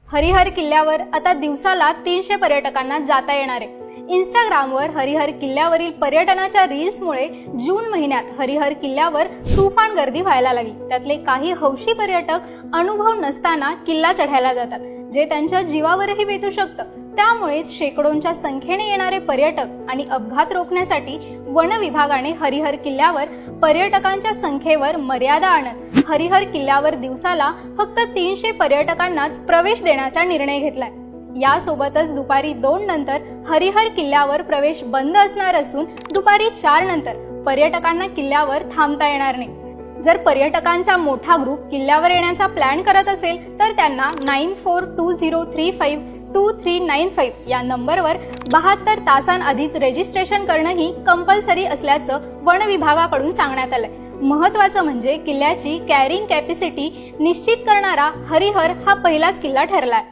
हरिहर किल्ल्यावर आता दिवसाला 300 पर्यटकांना जाता येणार आहे। इंस्टाग्रामवर हरिहर किल्ल्यावरील पर्यटनाच्या रील्समुळे जून महिन्यात हरिहर किल्ल्यावर तुफान गर्दी व्हायला लागली। त्यातले काही हौशी पर्यटक अनुभव नसताना किल्ला चढायला जातात, जे त्यांच्या जीवावरही बेतू शकतं। त्यामुळेच शेकडोंच्या संख्येने येणारे पर्यटक आणि अपघात रोखण्यासाठी वन विभागाने हरिहर किल्ल्यावर पर्यटकांच्या संख्येवर मर्यादा आणत हरिहर किल्ल्यावर दिवसाला फक्त 300 पर्यटकांनाच प्रवेश देण्याचा निर्णय घेतलाय। यासोबतच दुपारी 2 नंतर हरिहर किल्ल्यावर प्रवेश बंद असणार असून दुपारी 4 नंतर पर्यटकांना किल्ल्यावर थांबता येणार नाही। जर पर्यटकांचा मोठा ग्रुप किल्ल्यावर येण्याचा प्लॅन करत असेल तर त्यांना 9420352395 या नंबरवर 72 तासांआधीच रजिस्ट्रेशन करणंही कंपल्सरी असल्याचं वन विभागाकडून सांगण्यात आलंय। महत्त्वाचं म्हणजे किल्ल्याची कॅरिंग कॅपॅसिटी निश्चित करणारा हरिहर हा पहिलाच किल्ला ठरलाय।